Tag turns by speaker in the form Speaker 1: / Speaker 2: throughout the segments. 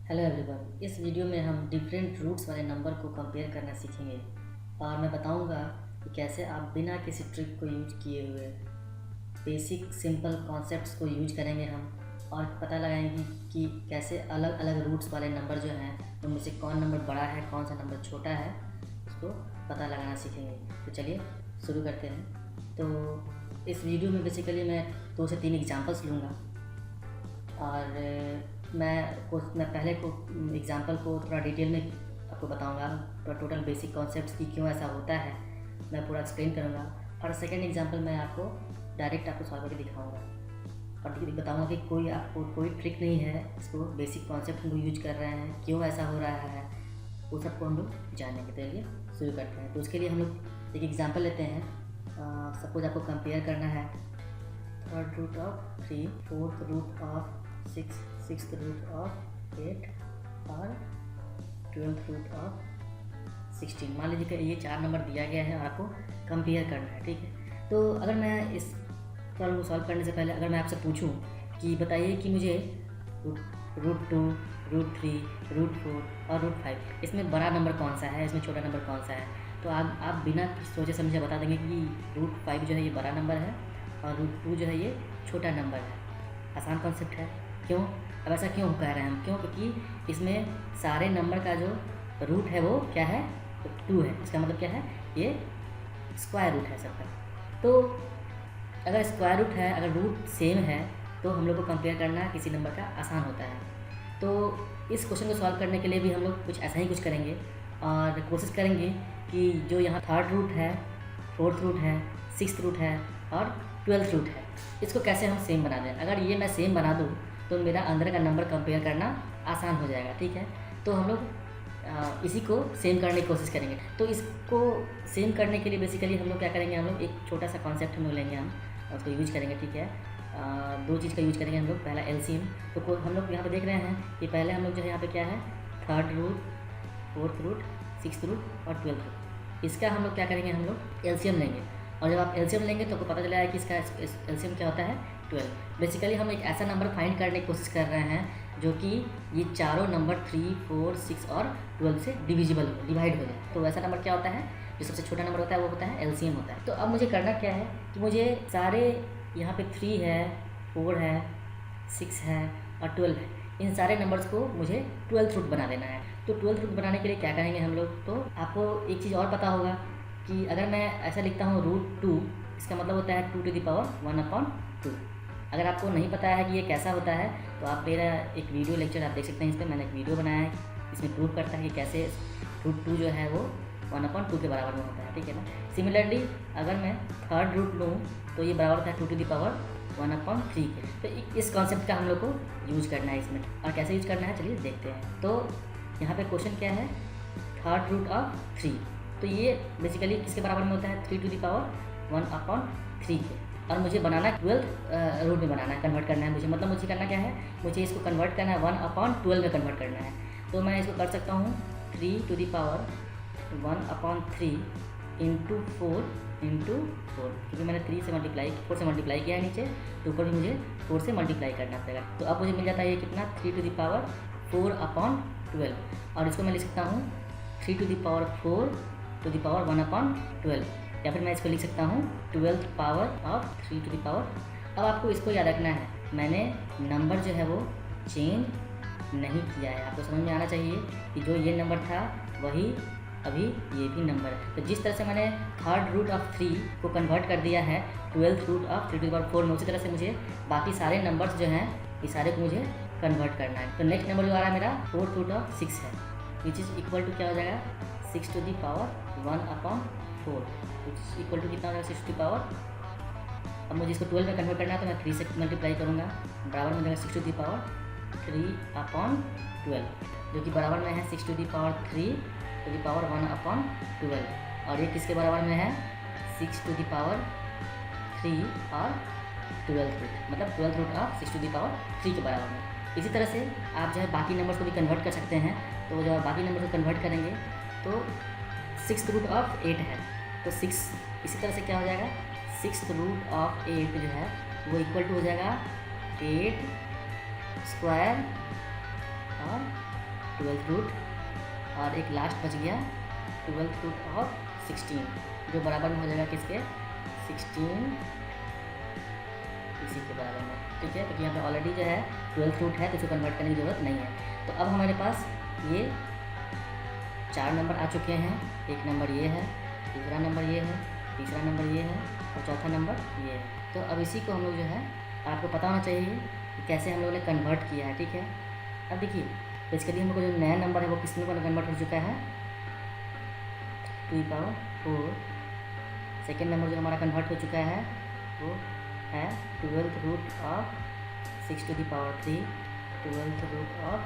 Speaker 1: Hello everyone, इस video में हम डिफरेंट रूट्स वाले नंबर को कंपेयर करना सीखेंगे और मैं बताऊंगा कि कैसे आप बिना किसी ट्रिक को यूज किए हुए बेसिक सिंपल कॉन्सेप्ट्स को यूज करेंगे हम और पता लगाएंगे कि कैसे अलग अलग रूट्स वाले नंबर जो हैं उनमें से कौन नंबर बड़ा है, कौन सा नंबर छोटा है, उसको पता लगाना सीखेंगे। तो चलिए शुरू करते हैं। तो इस वीडियो में बेसिकली मैं 2 से 3 एग्जांपल्स लूँगा और मैं पहले को एग्जांपल को थोड़ा डिटेल में आपको बताऊंगा, टोटल बेसिक कॉन्सेप्ट्स की क्यों ऐसा होता है मैं पूरा एक्सप्लेन करूंगा। और सेकंड एग्जांपल मैं आपको डायरेक्ट आपको सॉल्व करके दिखाऊंगा और बताऊंगा कि कोई ट्रिक नहीं है, इसको बेसिक कॉन्सेप्ट हम लोग यूज कर रहे हैं, क्यों ऐसा हो रहा है वो सबको हम लोग जानेंगे। तो चलिए शुरू करते हैं। तो उसके लिए हम लोग एक एग्जाम्पल लेते हैं। सपोज आपको कंपेयर करना है 3rd root of 3, 4th root of 6, 6th root of 8 और 12th रूट ऑफ 16। मान लीजिए कि ये 4 नंबर दिया गया है और आपको कंपेयर करना है, ठीक है। तो अगर मैं इस प्रॉब्लम को सॉल्व करने से पहले अगर मैं आपसे पूछूं कि बताइए कि मुझे रूट 2, रूट 3, रूट 4 और रूट 5 इसमें बड़ा नंबर कौन सा है, इसमें छोटा नंबर कौन सा है, तो आप बिना सोचे समझे बता देंगे कि रूट 5 जो है ये बड़ा नंबर है और रूट 2 जो है ये छोटा नंबर है। आसान कॉन्सेप्ट है। क्यों? अब ऐसा क्यों कह रहे हैं हम? क्यों? क्योंकि इसमें सारे नंबर का जो रूट है वो क्या है? 2 है। इसका मतलब क्या है? ये स्क्वायर रूट है सबका। तो अगर स्क्वायर रूट है, अगर रूट सेम है तो हम लोग को कंपेयर करना किसी नंबर का आसान होता है। तो इस क्वेश्चन को सॉल्व करने के लिए भी हम लोग कुछ ऐसा ही कुछ करेंगे और कोशिश करेंगे कि जो यहाँ 3rd रूट है, 4th रूट है, 6th रूट है और 12th रूट है, इसको कैसे हम सेम बना दें। अगर ये मैं सेम बना दूँ तो मेरा अंदर का नंबर कंपेयर करना आसान हो जाएगा, ठीक है। तो हम लोग इसी को सेम करने की कोशिश करेंगे। तो इसको सेम करने के लिए बेसिकली हम लोग क्या करेंगे, हम लोग एक छोटा सा कॉन्सेप्ट हम लोग लेंगे, हम उसको यूज करेंगे, ठीक है। 2 चीज़ का यूज करेंगे हम लोग। पहला एलसीएम। तो हम लोग यहाँ पे देख रहे हैं कि पहले हम लोग जो है यहाँ पे क्या है 3rd root, 4th root, 6th root और 12th रूट, इसका हम लोग क्या करेंगे, हम लोग एलसीएम लेंगे। और जब आप एलसीएम लेंगे तो आपको पता चला है कि इसका एलसीएम क्या होता है 12। बेसिकली हम एक ऐसा नंबर फाइंड करने की कोशिश कर रहे हैं जो कि ये चारों नंबर 3, 4, 6 और 12 से डिवाइड हो जाए। तो वैसा नंबर क्या होता है, जो सबसे छोटा नंबर होता है वो होता है एलसीएम होता है। तो अब मुझे करना क्या है कि मुझे सारे यहाँ पे 3 है, 4 है, 6 है और 12 है, इन सारे नंबर्स को मुझे 12th रूट बना देना है। तो 12th रूट बनाने के लिए क्या करेंगे हम लोग, तो आपको एक चीज़ और पता होगा कि अगर मैं ऐसा लिखता हूँ रूट 2, इसका मतलब होता है 2 to the power 1/2। अगर आपको नहीं पता है कि ये कैसा होता है तो आप मेरा एक वीडियो लेक्चर आप देख सकते हैं, इस पर मैंने एक वीडियो बनाया है, इसमें प्रूव करता है कि कैसे रूट 2 जो है वो 1/2 के बराबर में होता है, ठीक है ना। सिमिलरली अगर मैं 3rd रूट लूँ तो ये बराबर होता है 2 to the power 1/3 के। तो इस कॉन्सेप्ट का हम लोग को यूज करना है इसमें, और कैसे यूज करना है चलिए देखते हैं। तो यहाँ पे क्वेश्चन क्या है, 3rd रूट ऑफ 3, तो ये बेसिकली किसके बराबर में होता है 3 to the power 1/3 के। और मुझे बनाना 12th रूट में बनाना है, कन्वर्ट करना है मुझे, मतलब मुझे करना क्या है, मुझे इसको कन्वर्ट करना है 1/12 में कन्वर्ट करना है। तो मैं इसको कर सकता हूँ 3 to the power 1/3 into 4 into 4, क्योंकि मैंने 3 से मल्टीप्लाई 4 से मल्टीप्लाई किया है नीचे, तो ऊपर भी मुझे 4 से मल्टीप्लाई करना पड़ेगा। तो अब मुझे मिल जाता है ये कितना 3 to the power 4/12। और इसको मैं लिख सकता हूँ 3 to the power 4 to the power 1/12, या फिर मैं इसको लिख सकता हूँ 12th power of 3 to the power। अब आपको इसको याद रखना है, मैंने नंबर जो है वो चेंज नहीं किया है। आपको समझ में आना चाहिए कि जो ये नंबर था वही अभी ये भी नंबर है। तो जिस तरह से मैंने 3rd रूट ऑफ 3 को कन्वर्ट कर दिया है 12th root of 3 to the power 4 में, उसी तरह से मुझे बाकी सारे नंबर्स जो हैं ये सारे को मुझे कन्वर्ट करना है। तो नेक्स्ट नंबर जो आ रहा है मेरा 4th रूट ऑफ 6 है, विच इज़ इक्वल टू क्या हो जाएगा 6 to the power 1/4, which is equal to कितना हो जाएगा 6 to the power। अब मुझे इसको 12 में कन्वर्ट करना है तो मैं 3 से मल्टीप्लाई करूँगा, बराबर में जाएगा 6 to the power 3/12, जो कि बराबर में है 6 to the power 3 to the power 1/12। और ये किसके बराबर में है 6 to the power 3 और 12th रूट, मतलब 12th root of 6 to the power 3 के बराबर में। इसी तरह से आप जो है बाकी नंबर्स को भी कन्वर्ट कर सकते हैं। तो जब आप बाकी नंबर को कन्वर्ट करेंगे तो 6th रूट ऑफ 8 है, तो 6 इसी तरह से क्या हो जाएगा 6th रूट ऑफ 8 जो है वो इक्वल टू हो जाएगा 8 स्क्वायर और 12th रूट, और एक लास्ट बच गया 12th रूट ऑफ 16, जो बराबर में हो जाएगा किसके, 16 इसी के बराबर में, ठीक है। क्योंकि यहाँ पे ऑलरेडी जो है 12th रूट है तो इसको कन्वर्ट करने की ज़रूरत नहीं है। तो अब हमारे पास ये 4 नंबर आ चुके हैं। एक नंबर ये है, दूसरा नंबर ये है, तीसरा नंबर ये है और चौथा नंबर ये है। तो अब इसी को हम लोग जो है, आपको पता होना चाहिए कि कैसे हम लोगों ने कन्वर्ट किया है, ठीक है। अब देखिए बेसिकली हम लोग को जो नया नंबर है वो किस में कन्वर्ट हो चुका है, 2^4। सेकेंड नंबर जो हमारा कन्वर्ट हो चुका है वो है 12th root of 6^3, 12th root of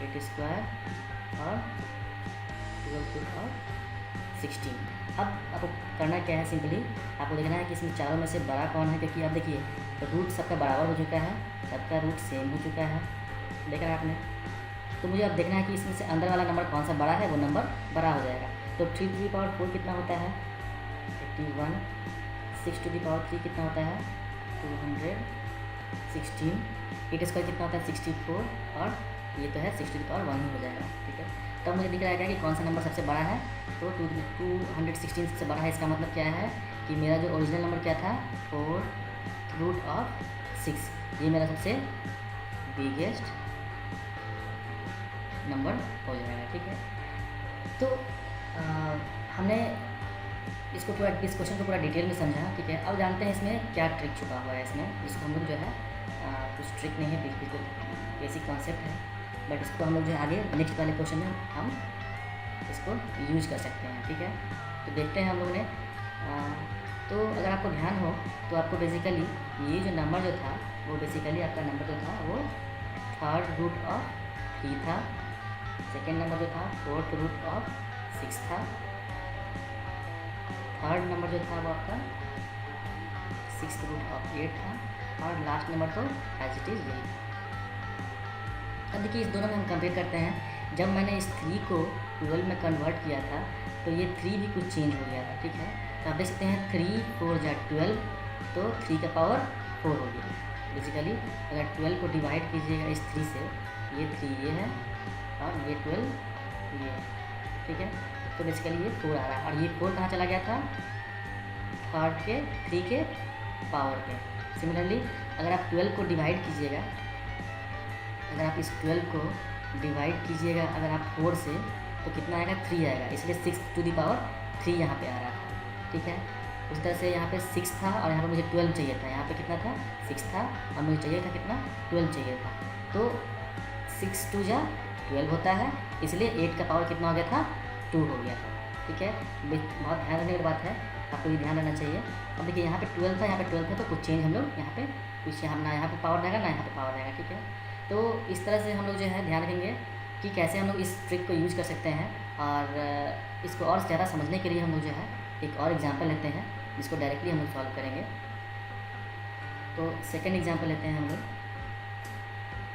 Speaker 1: 8² और 12th रूट ऑफ 16। अब आपको करना क्या है, सिंपली आपको देखना है कि इसमें चारों में से बड़ा कौन है, क्योंकि अब देखिए रूट सबका बराबर हो चुका है, सबका रूट सेम हो चुका है, देखा है आपने। तो मुझे अब देखना है कि इसमें से अंदर वाला नंबर कौन सा बड़ा है, वो नंबर बड़ा हो जाएगा। तो 3^4 कितना होता है, 81। 6^3 कितना होता है, 216। 8² कितना होता है, 64, और ये तो है 60^1 ही हो जाएगा, ठीक है। तब मुझे दिख रहा है कि कौन सा नंबर सबसे बड़ा है, तो 216 सबसे बड़ा है। इसका मतलब क्या है कि मेरा जो ओरिजिनल नंबर क्या था, 4th रूट ऑफ 6, ये मेरा सबसे बिगेस्ट नंबर हो जाएगा, ठीक है। तो हमने इसको पूरा, इस क्वेश्चन को पूरा डिटेल में समझा, ठीक है। अब जानते हैं इसमें क्या ट्रिक छुपा हुआ है इसमें, जिसको हम लोग जो है कुछ ट्रिक नहीं है, बिल्कुल बेसिक कॉन्सेप्ट है, बट इसको हम लोग जो है आगे नेक्स्ट वाले क्वेश्चन में हम इसको यूज कर सकते हैं, ठीक है। तो देखते हैं हम लोग ने तो अगर आपको ध्यान हो तो आपको बेसिकली ये जो नंबर जो था वो बेसिकली आपका नंबर जो था वो 3rd रूट ऑफ 3 था। सेकेंड नंबर जो था 4th रूट ऑफ 6 था। थर्ड नंबर जो था वो आपका 6th रूट ऑफ 8 था, और लास्ट नंबर तो एज इट इज़ यही था। अब देखिए इस दोनों में हम कंपेयर करते हैं। जब मैंने इस 3 को 12 में कन्वर्ट किया था तो ये 3 भी कुछ चेंज हो गया था, ठीक है। तो आप देख सकते हैं 3 4 जा 12, तो 3 का पावर 4 हो गया। बेसिकली अगर 12 को डिवाइड कीजिएगा इस 3 से, ये 3 ये है और ये 12 ये है, ठीक है। तो बेसिकली ये 4 आ रहा है, और ये 4 कहाँ चला गया था, 3rd के 3 के पावर पे। सिमिलरली अगर आप 12 को डिवाइड कीजिएगा, अगर आप इस 12 को डिवाइड कीजिएगा अगर आप 4 से, तो कितना आएगा, 3 आएगा, इसलिए 6^3 यहाँ पे आ रहा था, ठीक है। उस तरह से यहाँ पे 6 था और यहाँ पे मुझे 12 चाहिए था, यहाँ पे कितना था, 6 था और मुझे चाहिए था कितना, 12 चाहिए था। तो 6 2 जा 12 होता है, इसलिए 8 का पावर कितना हो गया था, 2 हो गया था, ठीक है। बहुत ध्यान रखने की बात है, आपको ये ध्यान रखना चाहिए। अब देखिए यहाँ पे 12 था, यहाँ पे 12 था, तो कुछ चेंज हम लोग यहाँ पे कुछ ना यहाँ पे पावर रहेगा ना यहाँ पे पावर रहेगा, ठीक है। तो इस तरह से हम लोग जो है ध्यान रखेंगे कि कैसे हम लोग इस ट्रिक को यूज कर सकते हैं, और इसको और ज़्यादा समझने के लिए हम लोग जो है एक और एग्जांपल लेते हैं जिसको डायरेक्टली हम लोग सॉल्व करेंगे। तो सेकंड एग्जांपल लेते हैं हम लोग।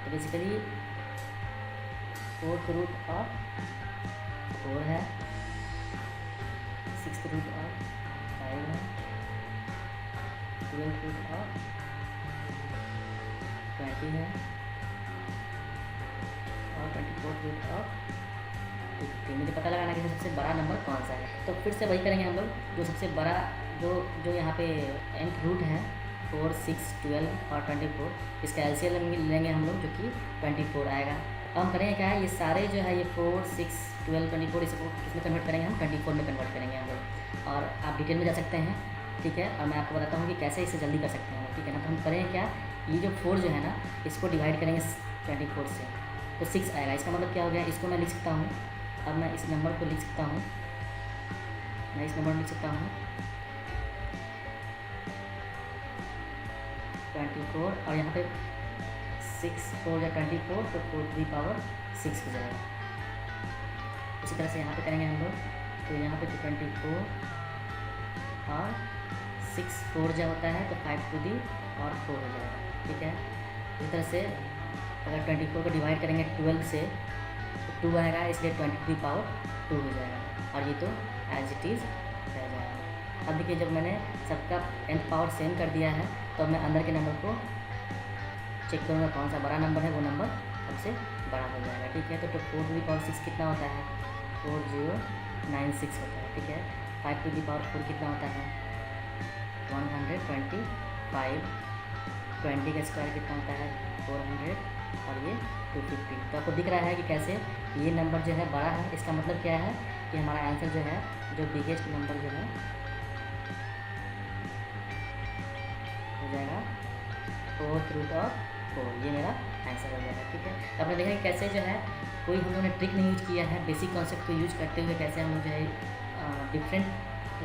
Speaker 1: तो बेसिकली 4th रूट ऑफ 4 है, 6th रूट ऑफ 5 है, 12th रूट ऑफ 20 है और 24th रूट ऑफ 50। मुझे पता लगाना कि सबसे बड़ा नंबर कौन सा है। तो फिर से वही करेंगे हम लोग, जो सबसे बड़ा जो यहाँ पे nth रूट है 4 6 12 और 24, इसका एलसीएम लेंगे हम लोग, जो कि 24 आएगा। अब हम करेंगे क्या है, ये सारे जो है ये 4 6 12 24 इसको किसमें कन्वर्ट करेंगे, हम 24 में कन्वर्ट करेंगे हम लोग, और आप डिटेल में जा सकते हैं, ठीक है। और मैं आपको बताता हूँ कि कैसे इसे जल्दी कर सकते हैं, ठीक है ना। तो हम करेंगे क्या, ये जो 4 जो है ना, इसको डिवाइड करेंगे 24 से, तो 6 आएगा। इसका मतलब क्या हो गया, इसको मैं लिख सकता हूँ, अब मैं इस नंबर को लिख सकता हूँ, मैं इस नंबर को लिख सकता हूँ 24, और यहाँ पे 6 4 या 24, तो 4 3 पावर 6 हो जाएगा। उसी तरह से यहाँ पे करेंगे हम लोग, तो यहाँ पे 24 और 6 4 जो होता है तो 5 टू दी और 4 हो जाएगा, ठीक है। इस तरह से अगर 24 को डिवाइड करेंगे 12 से तो 2 आएगा, इसलिए 23 पावर 2 हो जाएगा, और ये तो एज इट इज़ रह जाएगा। अब देखिए जब मैंने सबका nth पावर सेम कर दिया है तो मैं अंदर के नंबर को चेक करूँगा कौन सा बड़ा नंबर है, वो नंबर सबसे बड़ा हो जाएगा, ठीक है। तो 4⁶ कितना होता है? 4096 होता है, ठीक है। 5⁴ कितना होता है? 125। 20 का स्क्वायर कितना होता है? 400 और ये 250। तो आपको दिख रहा है कि कैसे ये नंबर जो है बड़ा है। इसका मतलब क्या है कि हमारा आंसर जो है, जो बिगेस्ट नंबर जो है हो जाएगा 4√4। ये मेरा आंसर हो जाएगा, ठीक है। तो आपने देखा कि कैसे जो है कोई हम लोगों ने ट्रिक नहीं यूज किया है, बेसिक कॉन्सेप्ट को यूज करते हुए कैसे हम लोग जो है डिफरेंट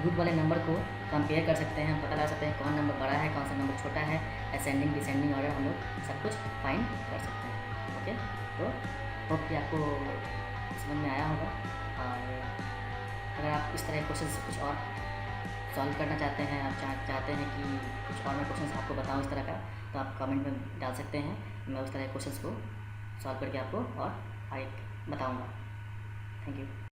Speaker 1: रूट वाले नंबर को कंपेयर कर सकते हैं, हम पता लगा सकते हैं कौन नंबर बड़ा है, कौन सा नंबर छोटा है, असेंडिंग डिसेंडिंग ऑर्डर हम लोग सब कुछ फाइंड कर सकते हैं, ओके। तो होप कि आपको समझ में आया होगा। और अगर आप इस तरह क्वेश्चन कुछ और सॉल्व करना चाहते हैं, आप चाहते हैं कि कुछ और मैं क्वेश्चन आपको बताऊँ इस तरह का, तो आप कमेंट में डाल सकते हैं। मैं उस तरह के क्वेश्चन को सॉल्व करके आपको और आगे बताऊँगा। Thank you.